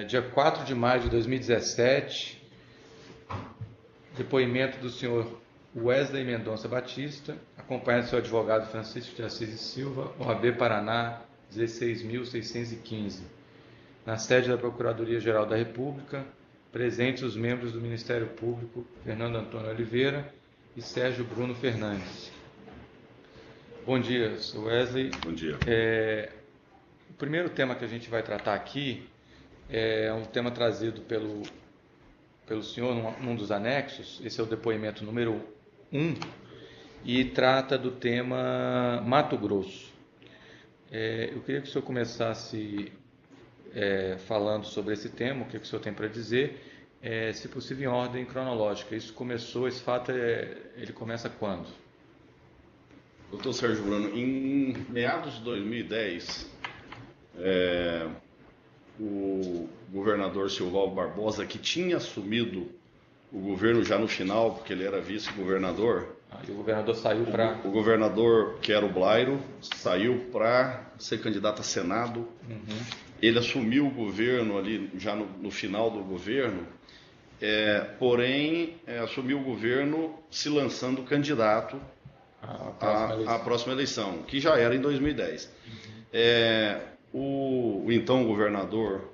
Dia 4 de maio de 2017, depoimento do senhor Wesley Mendonça Batista, acompanhado do seu advogado Francisco de Assis e Silva, OAB Paraná 16.615, na sede da Procuradoria-Geral da República, presentes os membros do Ministério Público, Fernando Antônio Oliveira e Sérgio Bruno Fernandes. Bom dia, Sr. Wesley. Bom dia. O primeiro tema que a gente vai tratar aqui é um tema trazido pelo senhor num dos anexos. Esse é o depoimento número 1 e trata do tema Mato Grosso. Eu queria que o senhor começasse falando sobre esse tema, o que o senhor tem para dizer, se possível em ordem cronológica. Esse fato ele começa quando? Doutor Sérgio Bruno, em meados de 2010, o governador Silval Barbosa, que tinha assumido o governo já no final, porque ele era vice-governador. E o governador saiu para... O governador, que era o Blairo, saiu para ser candidato a Senado. Uhum. Ele assumiu o governo ali, já no final do governo, porém, assumiu o governo se lançando candidato à próxima eleição, que já era em 2010. O então governador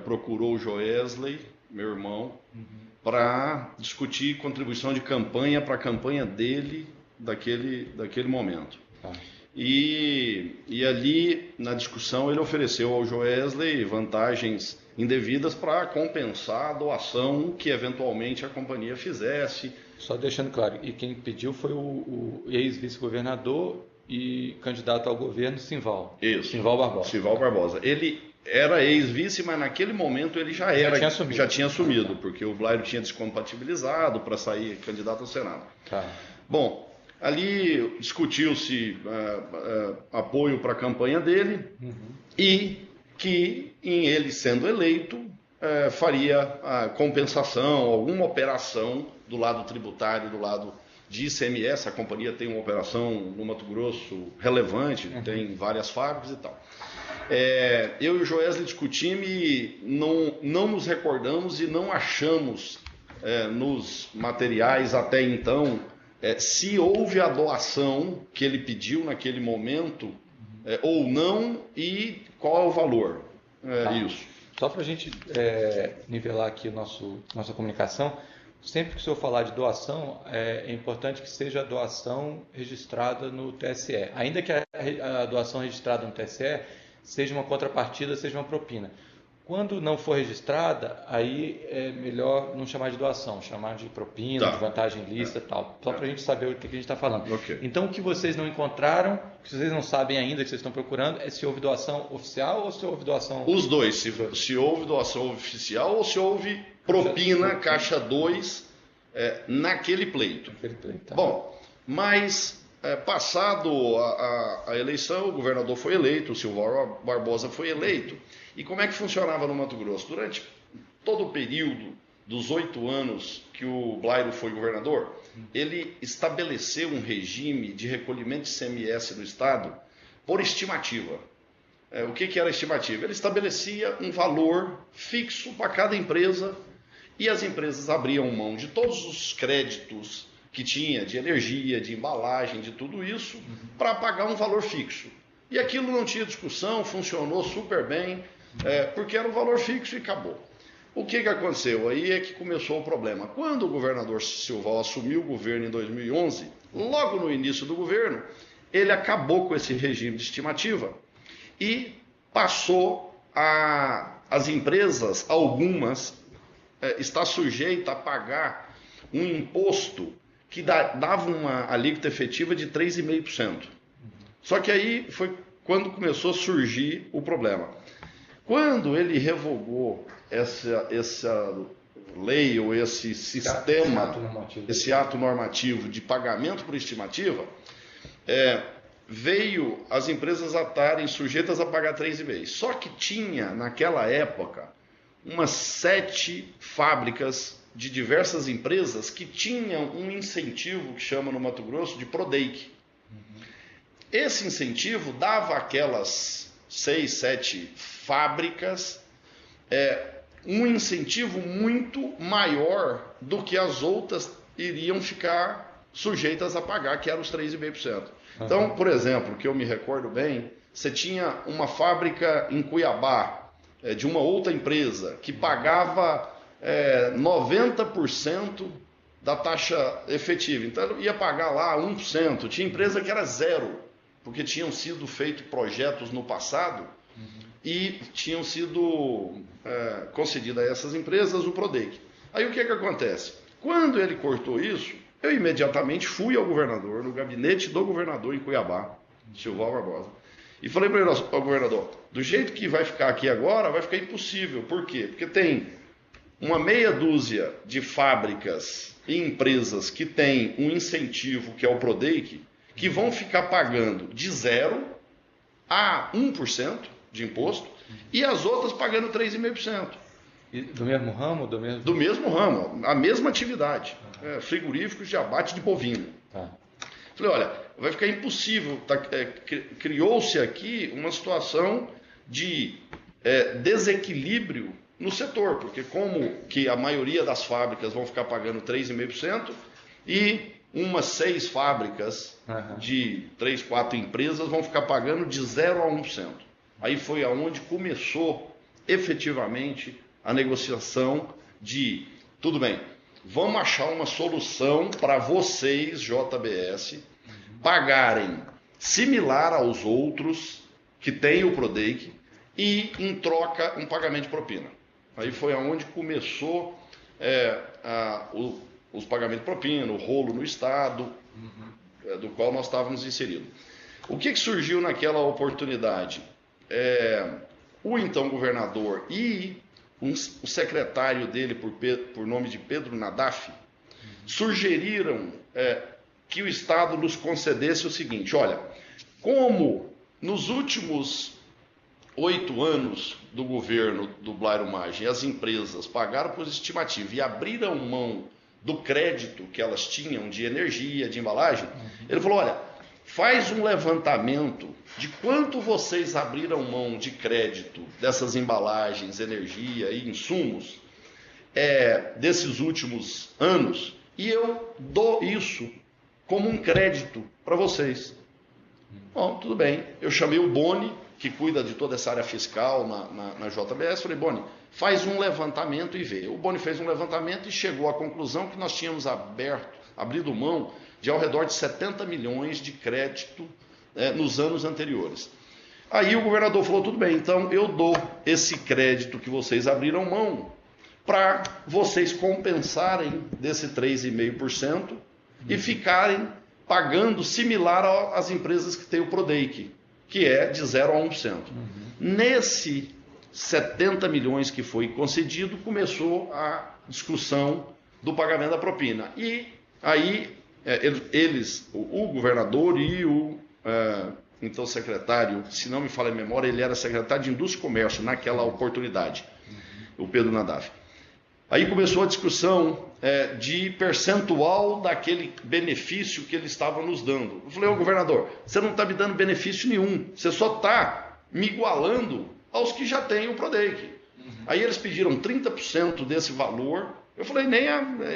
procurou o Joesley, meu irmão, para discutir contribuição de campanha para a campanha dele daquele momento. E ali, na discussão, ele ofereceu ao Joesley vantagens indevidas para compensar a doação que eventualmente a companhia fizesse. Só deixando claro, e quem pediu foi o ex-vice-governador e candidato ao governo, Silval. Isso. Silval Barbosa. Silval Barbosa. Ele era ex-vice, mas naquele momento ele já tinha assumido, porque o Blairo tinha descompatibilizado para sair candidato ao Senado. Tá. Bom, ali discutiu-se apoio para a campanha dele e que, em ele sendo eleito, faria a compensação, alguma operação do lado tributário, do lado de ICMS. A companhia tem uma operação no Mato Grosso relevante, tem várias fábricas e tal. Eu e o Joesley discutimos e não nos recordamos e não achamos nos materiais até então se houve a doação que ele pediu naquele momento ou não e qual é o valor. Isso. Só para a gente nivelar aqui nossa comunicação, sempre que o senhor falar de doação, é importante que seja a doação registrada no TSE. Ainda que a doação registrada no TSE seja uma contrapartida, seja uma propina. Quando não for registrada, aí é melhor não chamar de doação, chamar de propina, de vantagem lícita e tal. Só para a gente saber o que a gente está falando. Okay. Então, o que vocês não encontraram, o que vocês não sabem ainda, que vocês estão procurando, é se houve doação oficial ou se houve doação... Os dois, se houve doação oficial ou se houve propina, caixa 2, naquele pleito. Tá. Bom, mas... passado a eleição, o governador foi eleito, o Silval Barbosa foi eleito. E como é que funcionava no Mato Grosso? Durante todo o período dos 8 anos que o Blairo foi governador, ele estabeleceu um regime de recolhimento de ICMS no estado por estimativa. O que era estimativa? Ele estabelecia um valor fixo para cada empresa e as empresas abriam mão de todos os créditos que tinha de energia, de embalagem, de tudo isso, para pagar um valor fixo. E aquilo não tinha discussão, funcionou super bem, porque era um valor fixo e acabou. O que aconteceu? Aí é que começou o problema. Quando o governador Silval assumiu o governo em 2011, logo no início do governo, ele acabou com esse regime de estimativa e passou as empresas, algumas, está sujeita a pagar um imposto que dava uma alíquota efetiva de 3,5%. Só que aí foi quando começou a surgir o problema. Quando ele revogou essa lei ou esse sistema, esse ato normativo de pagamento por estimativa, veio as empresas a estarem sujeitas a pagar 3,5%. Só que tinha, naquela época, umas 7 fábricas de diversas empresas que tinham um incentivo que chama no Mato Grosso de Prodeic. Esse incentivo dava aquelas 6, 7 fábricas um incentivo muito maior do que as outras iriam ficar sujeitas a pagar, que eram os 3,5%. Então, por exemplo, que eu me recordo bem, você tinha uma fábrica em Cuiabá, de uma outra empresa, que pagava 90% da taxa efetiva. Então, ia pagar lá 1%. Tinha empresa que era zero, porque tinham sido feitos projetos no passado e tinham sido concedidos a essas empresas o PRODEIC. Aí o que acontece? Quando ele cortou isso, eu imediatamente fui ao governador, no gabinete do governador em Cuiabá, Silval Barbosa, e falei para ele, ao governador, do jeito que vai ficar aqui agora, vai ficar impossível. Por quê? Porque tem uma meia dúzia de fábricas e empresas que têm um incentivo, que é o PRODEIC, que vão ficar pagando de 0 a 1% de imposto, e as outras pagando 3,5%. E do mesmo ramo? Do mesmo ramo, a mesma atividade. Frigoríficos de abate de bovino. Falei, olha, vai ficar impossível. Criou-se aqui uma situação de desequilíbrio no setor, porque como que a maioria das fábricas vão ficar pagando 3,5% e umas 6 fábricas de 3, 4 empresas vão ficar pagando de 0 a 1%. Aí foi aonde começou efetivamente a negociação de, tudo bem, vamos achar uma solução para vocês, JBS, pagarem similar aos outros que têm o PRODEIC e, em troca, um pagamento de propina. Aí foi aonde começou os pagamentos de propina, o rolo no Estado, do qual nós estávamos inseridos. O que surgiu naquela oportunidade? O então governador e o secretário dele, por nome de Pedro Nadaf, sugeriram que o Estado nos concedesse o seguinte: olha, como nos últimos 8 anos do governo do Blairo Maggi as empresas pagaram por estimativa e abriram mão do crédito que elas tinham de energia, de embalagem, ele falou, olha, faz um levantamento de quanto vocês abriram mão de crédito dessas embalagens, energia e insumos desses últimos anos, e eu dou isso como um crédito para vocês. Bom, tudo bem. Eu chamei o Boni, que cuida de toda essa área fiscal na JBS, falei, Boni, faz um levantamento e vê. O Boni fez um levantamento e chegou à conclusão que nós tínhamos abrido mão de ao redor de 70 milhões de crédito nos anos anteriores. Aí o governador falou, tudo bem, então eu dou esse crédito que vocês abriram mão para vocês compensarem desse 3,5% e ficarem pagando similar às empresas que têm o PRODEIC, que é de 0 a 1%. Nesse 70 milhões que foi concedido, começou a discussão do pagamento da propina. E aí o governador e o então secretário, se não me falha a memória, ele era secretário de Indústria e Comércio naquela oportunidade, o Pedro Nadaf. Aí começou a discussão de percentual daquele benefício que ele estava nos dando. Eu falei, governador, você não está me dando benefício nenhum, você só está me igualando aos que já têm o PRODEIC. Aí eles pediram 30% desse valor. Eu falei,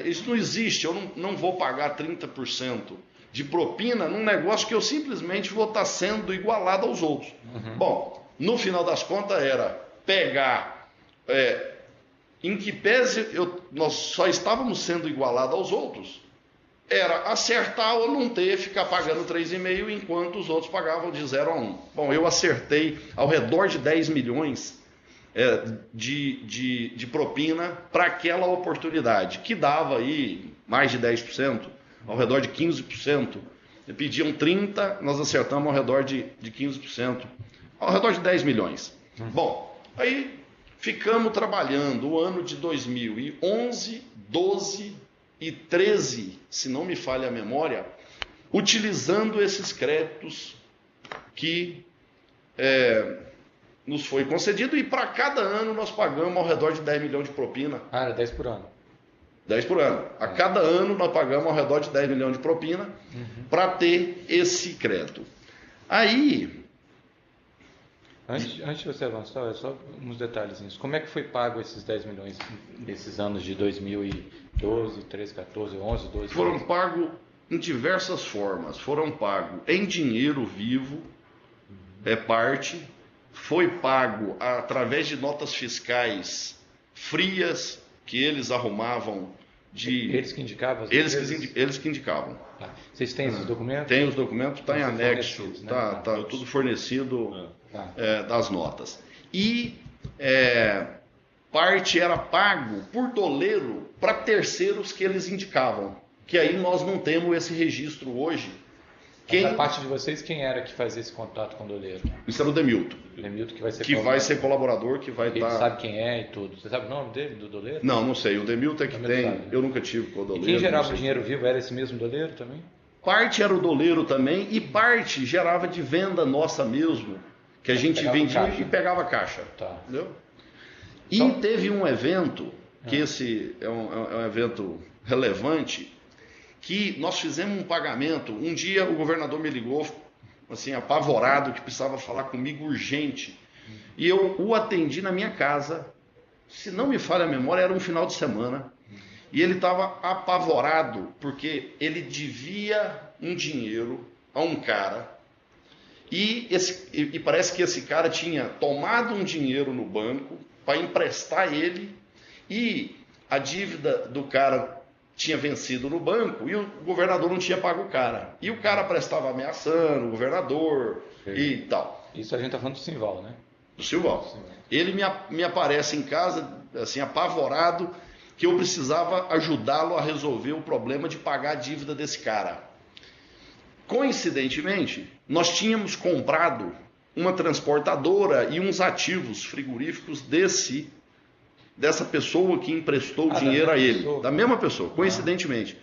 isso não existe, eu não vou pagar 30% de propina num negócio que eu simplesmente vou estar sendo igualado aos outros. Bom, no final das contas era pegar, em que pese nós só estávamos sendo igualados aos outros, era acertar ou não ter, ficar pagando 3,5 enquanto os outros pagavam de 0 a 1. Bom, eu acertei ao redor de 10 milhões de propina para aquela oportunidade, que dava aí mais de 10%, ao redor de 15%. Pediam 30%, nós acertamos ao redor de 15%, ao redor de 10 milhões. Bom, aí ficamos trabalhando o ano de 2011, 12 e 13, se não me falha a memória, utilizando esses créditos que nos foi concedido, e para cada ano nós pagamos ao redor de 10 milhões de propina. Era 10 por ano. 10 por ano. A cada ano nós pagamos ao redor de 10 milhões de propina para ter esse crédito. Aí, Antes de você avançar, só uns detalhezinhos. Como é que foi pago esses 10 milhões nesses anos de 2012, 13, 14, 11, 12? Foram pagos em diversas formas. Foram pagos em dinheiro vivo, parte. Foi pago através de notas fiscais frias que eles arrumavam Eles que indicavam? Eles que indicavam. Tá. Vocês têm esses documentos? Tem os documentos, está em anexo, né? tá tudo fornecido das notas. E parte era pago por doleiro para terceiros que eles indicavam, que aí nós não temos esse registro hoje. Da parte de vocês, quem era que fazia esse contato com o doleiro? Isso era o Demilton. Demilton que vai ser colaborador, que vai estar... Ele sabe quem é e tudo. Você sabe o nome dele, do doleiro? Não sei. O Demilton é que tem. Sabe, né? Eu nunca tive com o doleiro. E quem gerava o dinheiro vivo era esse mesmo doleiro também? Parte era o doleiro também e parte gerava de venda nossa mesmo, que a gente vendia e pegava caixa. Tá. Entendeu? E teve um evento, que esse é um evento relevante, que nós fizemos um pagamento. Um dia o governador me ligou, assim, apavorado, que precisava falar comigo urgente. E eu o atendi na minha casa. Se não me falha a memória, era um final de semana. E ele estava apavorado, porque ele devia um dinheiro a um cara. E parece que esse cara tinha tomado um dinheiro no banco para emprestar ele. E a dívida do cara tinha vencido no banco e o governador não tinha pago o cara. E o cara prestava ameaçando o governador e tal. Isso a gente está falando do Simval, né? Do Simval. Ele me aparece em casa, assim, apavorado, que eu precisava ajudá-lo a resolver o problema de pagar a dívida desse cara. Coincidentemente, nós tínhamos comprado uma transportadora e uns ativos frigoríficos dessa pessoa que emprestou o dinheiro a ele. Da mesma pessoa, coincidentemente.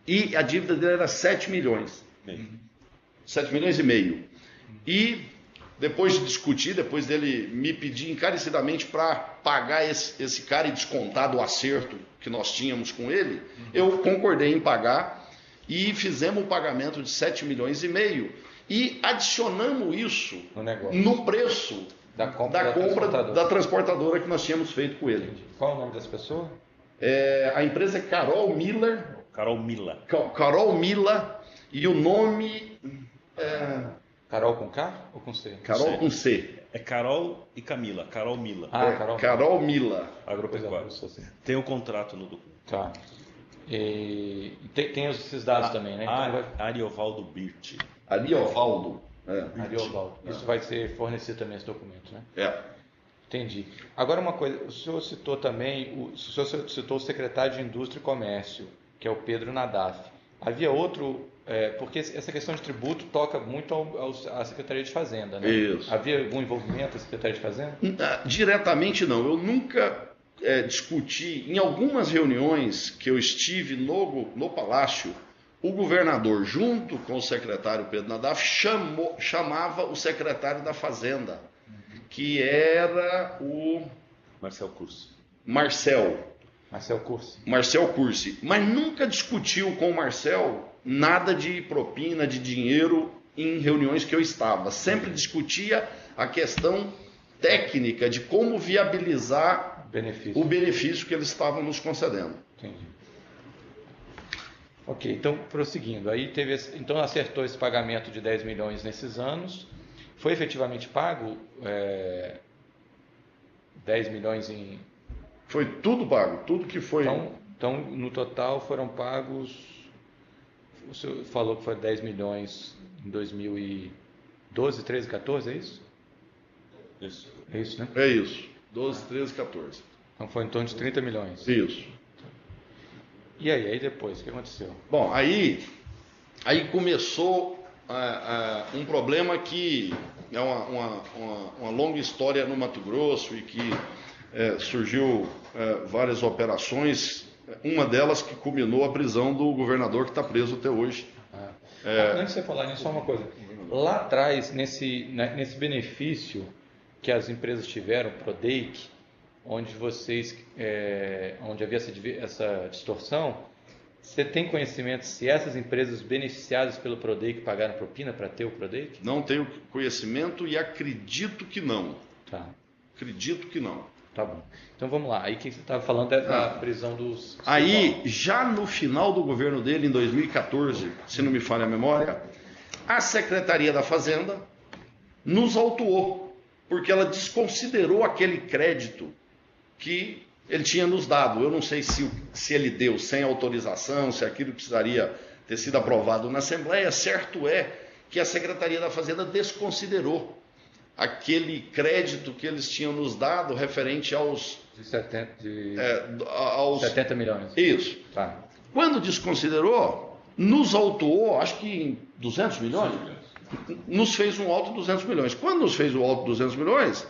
E a dívida dele era 7 milhões. 7 milhões e meio. E depois de discutir, depois dele me pedir encarecidamente para pagar esse cara e descontar do acerto que nós tínhamos com ele, eu concordei em pagar e fizemos o pagamento de 7 milhões e meio e adicionamos isso no preço da compra da transportadora que nós tínhamos feito com ele. Qual o nome dessa pessoa? A empresa é Carol Miller. Carol Mila. Carol Mila. E o nome... Carol com K ou com C? Carol com C. É Carol e Camila. Carol Mila. Carol Mila. Agropecuária. Tem o contrato no documento. Tá. E tem esses dados também, né? Então Ariovaldo Birti. Ariovaldo. Ariovaldo. Isso vai ser fornecido também esse documento, né? Entendi. Agora uma coisa, o senhor citou também, o secretário de Indústria e Comércio, que é o Pedro Nadaf. Havia outro, porque essa questão de tributo toca muito à Secretaria de Fazenda, né? Isso. Havia algum envolvimento da Secretaria de Fazenda? Diretamente não, eu nunca discuti, em algumas reuniões que eu estive no Palácio, o governador, junto com o secretário Pedro Nadaf, chamava o secretário da Fazenda, que era o... Marcel Cursi. Marcel Cursi. Mas nunca discutiu com o Marcel nada de propina, de dinheiro em reuniões que eu estava. Sempre discutia a questão técnica de como viabilizar o benefício que eles estavam nos concedendo. Entendi. Ok, então prosseguindo, aí então acertou esse pagamento de 10 milhões nesses anos, foi efetivamente pago 10 milhões em... Foi tudo pago, tudo que foi... Então no total foram pagos, o senhor falou que foi 10 milhões em 2012, 13, 14, é isso? Isso. É isso, né? É isso, 12, 13, 14. Então foi em torno de 30 milhões. Isso. E aí depois, o que aconteceu? Bom, aí começou um problema que é uma longa história no Mato Grosso e que surgiu várias operações, uma delas que culminou a prisão do governador que está preso até hoje. Antes de você falar nisso, só uma coisa. Lá atrás, nesse benefício que as empresas tiveram, Prodeic, onde havia essa distorção, Você tem conhecimento se essas empresas beneficiadas pelo Prodeic pagaram propina para ter o Prodeic? Não tenho conhecimento e acredito que não. Tá. Acredito que não. Tá bom. Então vamos lá. Aí que você estava falando é da prisão dos... Aí, já no final do governo dele, em 2014, se não me falha a memória, a Secretaria da Fazenda nos autuou, porque ela desconsiderou aquele crédito que ele tinha nos dado. Eu não sei se ele deu sem autorização, se aquilo precisaria ter sido aprovado na Assembleia. Certo é que a Secretaria da Fazenda desconsiderou aquele crédito que eles tinham nos dado referente aos... De 70 milhões. Isso. Tá. Quando desconsiderou, nos autuou, acho que em 200 milhões, nos fez um auto de 200 milhões. Quando nos fez o auto de 200 milhões,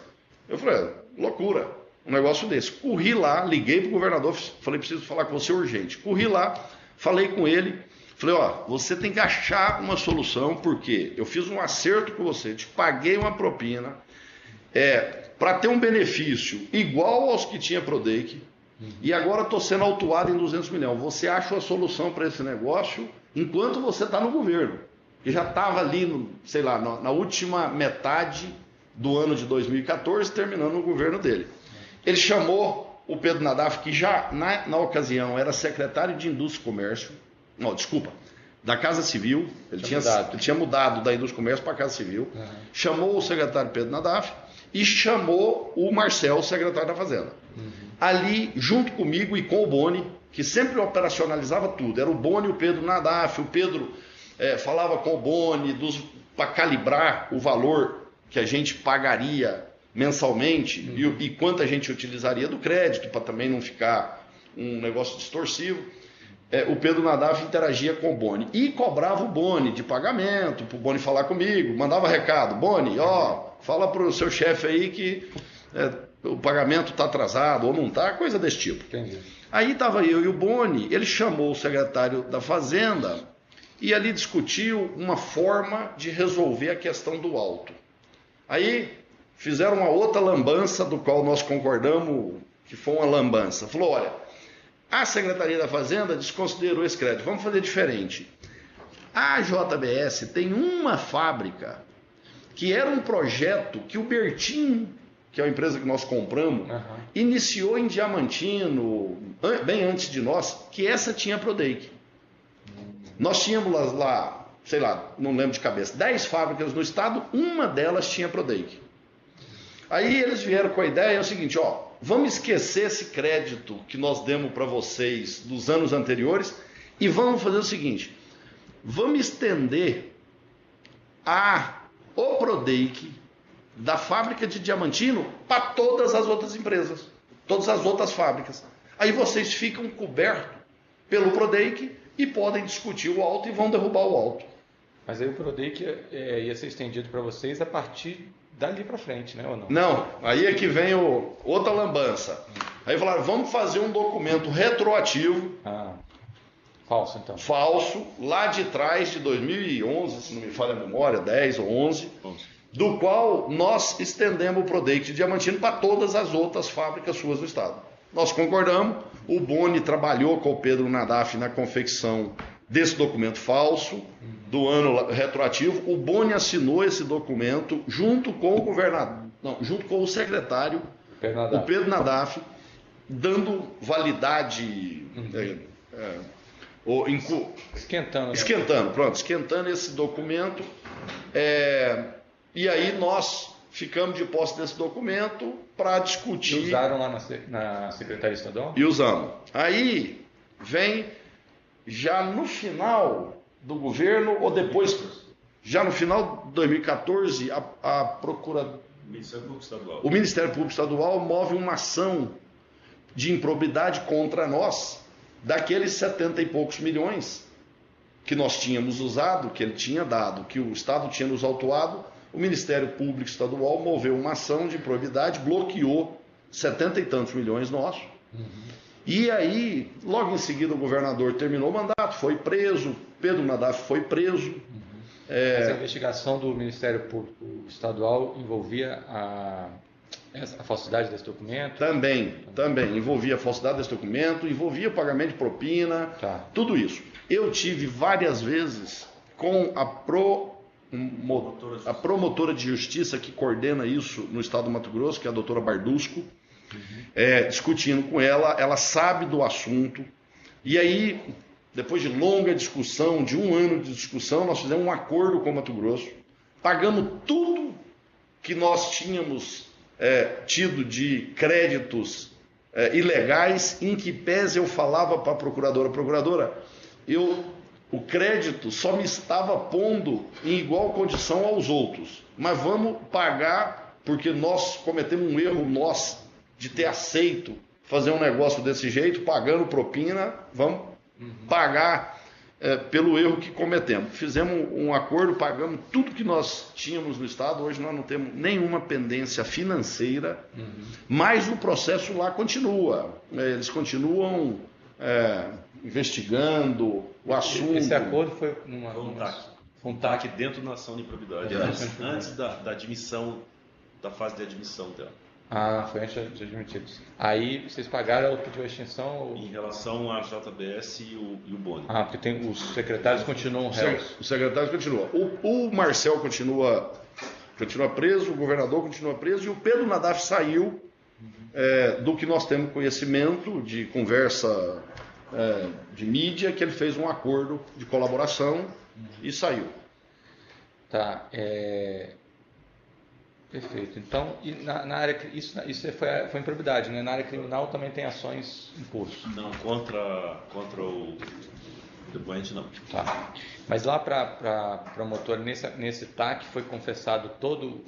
eu falei, loucura, um negócio desse. Corri lá, liguei para o governador, falei, preciso falar com você urgente. Corri lá, falei com ele, falei, você tem que achar uma solução, porque eu fiz um acerto com você, te paguei uma propina, para ter um benefício igual aos que tinha Prodeic, e agora estou sendo autuado em 200 milhões. Você acha a solução para esse negócio enquanto você está no governo. E já estava ali, na última metade do ano de 2014, terminando o governo dele. Ele chamou o Pedro Nadaf, que já na ocasião era secretário de Indústria e Comércio, da Casa Civil, ele tinha mudado da Indústria e Comércio para a Casa Civil, chamou o secretário Pedro Nadaf e chamou o Marcel, o secretário da Fazenda. Ali, junto comigo e com o Boni, que sempre operacionalizava tudo, era o Boni e o Pedro Nadaf, o Pedro falava com o Boni para calibrar o valor que a gente pagaria mensalmente e quanto a gente utilizaria do crédito, para também não ficar um negócio distorsivo. O Pedro Nadaf interagia com o Boni e cobrava o Boni de pagamento, para o Boni falar comigo, mandava recado, Boni, fala para o seu chefe aí que o pagamento está atrasado ou não está, coisa desse tipo. Entendi. Aí estava eu e o Boni, ele chamou o secretário da Fazenda e ali discutiu uma forma de resolver a questão do auto. Aí fizeram uma outra lambança, do qual nós concordamos que foi uma lambança. Falou, olha, a Secretaria da Fazenda desconsiderou esse crédito, vamos fazer diferente. A JBS tem uma fábrica que era um projeto que o Bertin, que é a empresa que nós compramos, iniciou em Diamantino, bem antes de nós, que essa tinha Prodeic. Nós tínhamos lá, não lembro de cabeça, 10 fábricas no estado, uma delas tinha Prodeic. Aí eles vieram com a ideia, o seguinte, vamos esquecer esse crédito que nós demos para vocês dos anos anteriores e vamos fazer o seguinte, vamos estender o Prodeic da fábrica de Diamantino para todas as outras empresas, todas as outras fábricas. Aí vocês ficam cobertos pelo Prodeic e podem discutir o auto e vão derrubar o auto. Mas aí o Prodeic ia ser estendido para vocês a partir dali para frente, né, ou não? Não, aí é que vem outra lambança. Aí falaram, vamos fazer um documento retroativo. Falso, então. Falso, lá de trás de 2011, se não me falha a memória, 10 ou 11, do qual nós estendemos o Prodeic de Diamantino para todas as outras fábricas suas do estado. Nós concordamos, o Boni trabalhou com o Pedro Nadaf na confecção desse documento falso, do ano retroativo. O Boni assinou esse documento junto com o governador, junto com o secretário, o Pedro Nadaf, dando validade, esquentando esse documento. E aí nós ficamos de posse desse documento para discutir. E usaram lá na Secretaria Estadual? E usamos. Aí vem, já no final do governo, ou depois, já no final de 2014, a Procuradoria. O Ministério Público Estadual move uma ação de improbidade contra nós, daqueles 70 e poucos milhões que nós tínhamos usado, que ele tinha dado, que o Estado tinha nos autuado. O Ministério Público Estadual moveu uma ação de improbidade, bloqueou 70 e tantos milhões nossos. E aí, logo em seguida, o governador terminou o mandato, foi preso, Pedro Nadaf foi preso. Mas a investigação do Ministério Público Estadual envolvia A falsidade desse documento? Também. Envolvia a falsidade desse documento, envolvia o pagamento de propina, Tá. tudo isso. Eu tive várias vezes com a promotora de justiça que coordena isso no estado do Mato Grosso, que é a doutora Bardusco, discutindo com ela sabe do assunto. E aí, depois de longa discussão, de 1 ano de discussão, nós fizemos um acordo com o Mato Grosso, pagamos tudo que nós tínhamos tido de créditos ilegais, em que pese eu falava para a procuradora, o crédito só me estava pondo em igual condição aos outros, mas vamos pagar, porque nós cometemos um erro de ter aceito fazer um negócio desse jeito, pagando propina, vamos pagar pelo erro que cometemos. Fizemos um acordo, pagamos tudo que nós tínhamos no estado, hoje nós não temos nenhuma pendência financeira, mas o processo lá continua. Eles continuam investigando o assunto. Esse acordo foi um TAC dentro da ação de improbidade, antes da admissão, da fase de admissão dela. Ah, foi antes de admitidos. Aí vocês pagaram, ela pediu a extinção? Em relação à JBS e o Boni. Ah, porque os secretários continuam réus. Os secretários continuam. O Marcel continua preso, o governador continua preso e o Pedro Nadaf saiu do que nós temos conhecimento de conversa de mídia, que ele fez um acordo de colaboração e saiu. Tá, perfeito. Então, e na área, isso foi improbidade, né? Na área criminal também tem ações em curso. Não, contra o depoente não. Tá. Mas lá para promotor, nesse TAC foi confessado todo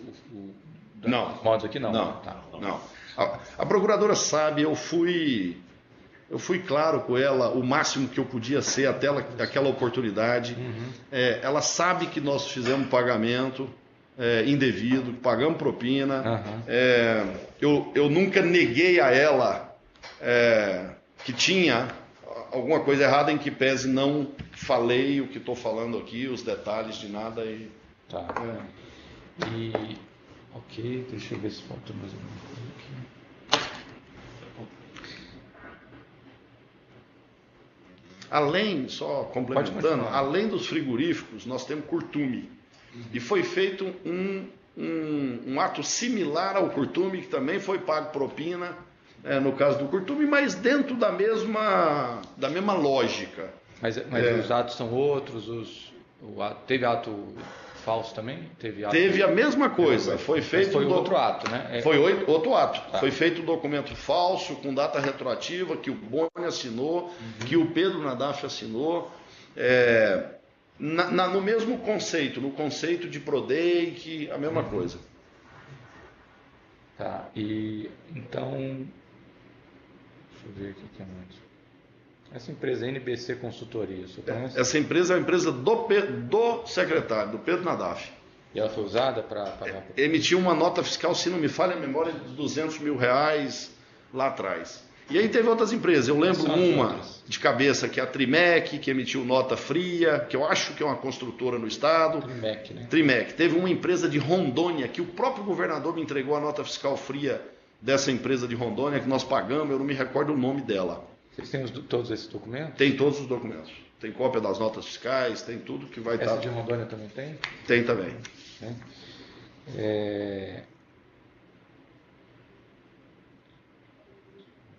Não. os modos aqui? Não. Não. A procuradora sabe, eu fui claro com ela o máximo que eu podia ser até aquela oportunidade. Ela sabe que nós fizemos pagamento indevido, pagamos propina. Eu nunca neguei a ela que tinha alguma coisa errada, em que pese não falei o que estou falando aqui, os detalhes de nada. Tá. Ok, deixa eu ver se falta mais alguma coisa aqui. Além, só complementando, além dos frigoríficos, nós temos curtume. E foi feito um ato similar ao curtume, que também foi pago propina, no caso do curtume, mas dentro da mesma lógica. Mas os atos são outros? Teve ato falso também? Teve a mesma coisa. Foi feito. Foi outro ato, né? Foi outro ato. Tá. Foi feito um documento falso, com data retroativa, que o Boni assinou, que o Pedro Nadaf assinou. No mesmo conceito, no conceito de Prodei, a mesma coisa. Tá, e então, deixa eu ver o que é mais. Essa empresa NBC Consultoria, você conhece? Essa empresa é uma empresa do secretário, do Pedro Nadaf. E ela foi usada para pagar? Emitiu uma nota fiscal, se não me falha a memória, de R$200 mil lá atrás. E aí teve outras empresas, eu lembro uma de cabeça, que é a Trimec, que emitiu nota fria, que eu acho que é uma construtora no estado. Trimec, né? Trimec. Teve uma empresa de Rondônia, que o próprio governador me entregou a nota fiscal fria dessa empresa de Rondônia, que nós pagamos, eu não me recordo o nome dela. Vocês têm todos esses documentos? Tem todos os documentos. Tem cópia das notas fiscais, tem tudo que vai estar... Essa de Rondônia também tem? Tem também. O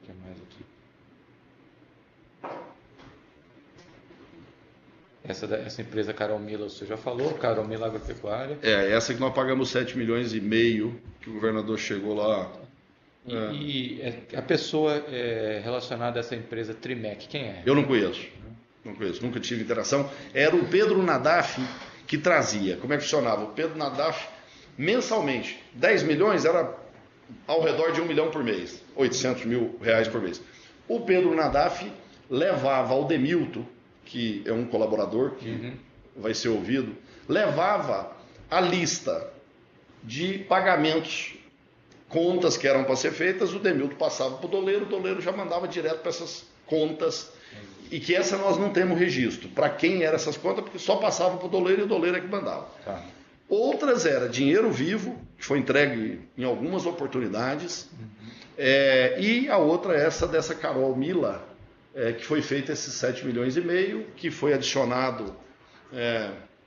que mais aqui? Essa empresa Carol Mila, você já falou, Carol Mila Agropecuária. Essa que nós pagamos 7,5 milhões, que o governador chegou lá. E a pessoa relacionada a essa empresa Trimec, quem é? Eu não conheço, nunca tive interação. Era o Pedro Nadaf que trazia. Como é que funcionava? O Pedro Nadaf, mensalmente, 10 milhões era ao redor de 1 milhão por mês, R$800 mil por mês. O Pedro Nadaf levava ao Demilton, que é um colaborador que vai ser ouvido, levava a lista de pagamentos, contas que eram para ser feitas, o Demilton passava para o doleiro já mandava direto para essas contas, e que essa nós não temos registro, para quem eram essas contas, porque só passava para o doleiro e o doleiro é que mandava. Tá. Outras era dinheiro vivo, que foi entregue em algumas oportunidades, e a outra é essa dessa Carol Mila, que foi feita esses 7,5 milhões, que foi adicionado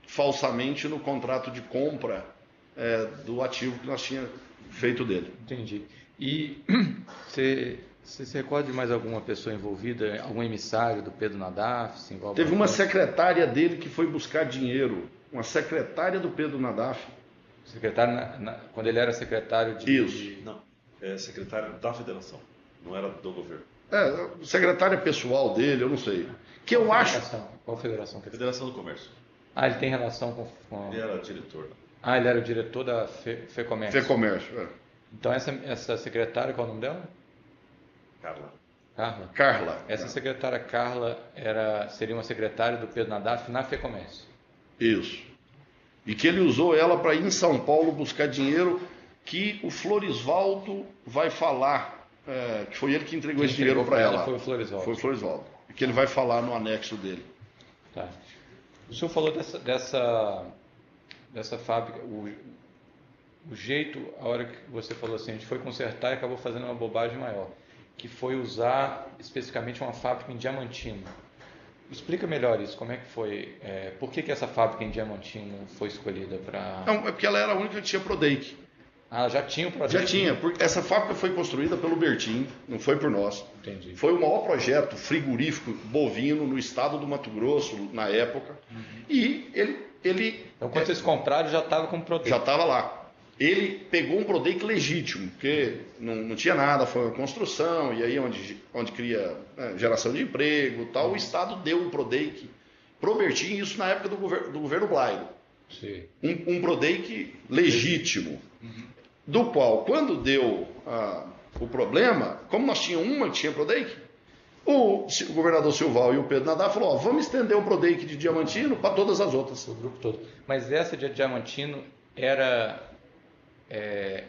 falsamente no contrato de compra do ativo que nós tínhamos feito dele. Entendi. E você se recorda de mais alguma pessoa envolvida, algum emissário do Pedro Nadaf? Se envolve Teve uma bastante? secretária dele que foi buscar dinheiro, uma secretária do Pedro Nadaf. Secretário, quando ele era secretário de... Isso. Não, é secretário da federação, não era do governo. Secretária pessoal dele, eu não sei. Que eu acho. Qual federação? que ele... Federação do Comércio. Ah, ele tem relação com... Ele era diretor. Ah, ele era o diretor da FEComércio. FEComércio. Então essa secretária, qual é o nome dela? Carla. Carla. Carla. Essa secretária Carla seria uma secretária do Pedro Nadaf na FEComércio. Isso. E que ele usou ela para ir em São Paulo buscar dinheiro que o Florisvaldo vai falar, que foi ele que entregou esse dinheiro para ela. Foi o Florisvaldo. Foi o Florisvaldo. Que ele vai falar no anexo dele. Tá. O senhor falou dessa fábrica, o jeito, a hora que você falou assim, a gente foi consertar e acabou fazendo uma bobagem maior, que foi usar especificamente uma fábrica em Diamantino. Explica melhor isso, como é que foi, por que essa fábrica em Diamantino foi escolhida para... Não, é porque ela era a única que tinha Prodake. Ah, já tinha o projeto? Já tinha, porque essa fábrica foi construída pelo Bertin, não foi por nós. Entendi. Foi o maior projeto frigorífico bovino no estado do Mato Grosso, na época. E ele Então, quando vocês compraram, já estava com produto? já estava lá. Ele pegou um Prodake legítimo, porque não tinha nada, foi uma construção, e aí onde cria geração de emprego e tal, o Estado deu um Prodake pro Bertin, isso na época do governo Blairo. Sim. Um Prodake legítimo, do qual, quando deu o problema, como nós tínhamos uma que tinha Prodake, o governador Silval e o Pedro Nadar falaram, vamos estender o Prodake de Diamantino para todas as outras. O grupo todo. Mas essa de Diamantino era...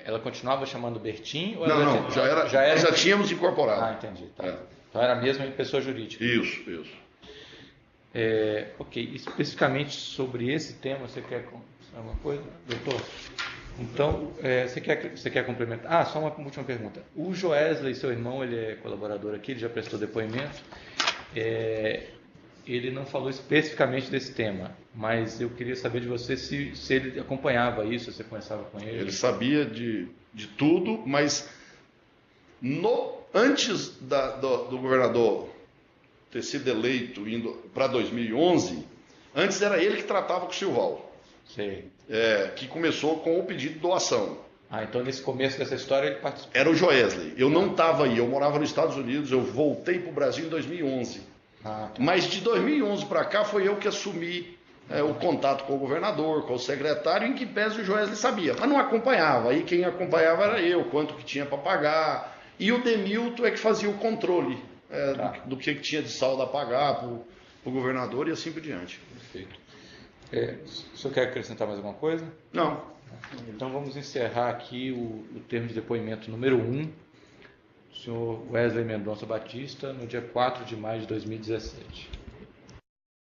ela continuava chamando Bertin? Ou Não, já tínhamos incorporado. Ah, entendi. Tá. Então era mesmo em pessoa jurídica. Isso. Ok, especificamente sobre esse tema, você quer alguma coisa, doutor? Então, você quer complementar? Só uma última pergunta. O Joesley, seu irmão, ele é colaborador aqui, ele já prestou depoimento. Ele não falou especificamente desse tema, mas eu queria saber de você se ele acompanhava isso, se você conversava com ele. Ele sabia de tudo, mas antes do governador ter sido eleito indo para 2011, antes era ele que tratava com o Silval. Sei. Que começou com o pedido de doação. Então nesse começo dessa história ele participou. Era o Joesley. Eu não estava aí, eu morava nos Estados Unidos, eu voltei para o Brasil em 2011. Tá. Mas de 2011 para cá foi eu que assumi o contato com o governador, com o secretário, em que pese o Joesley sabia, mas não acompanhava. Aí quem acompanhava era eu, quanto que tinha para pagar. E o Demilton é que fazia o controle do que tinha de saldo a pagar para o governador e assim por diante. Perfeito. O senhor quer acrescentar mais alguma coisa? Não. Então vamos encerrar aqui o termo de depoimento número 1, do senhor Wesley Mendonça Batista, no dia 4 de maio de 2017.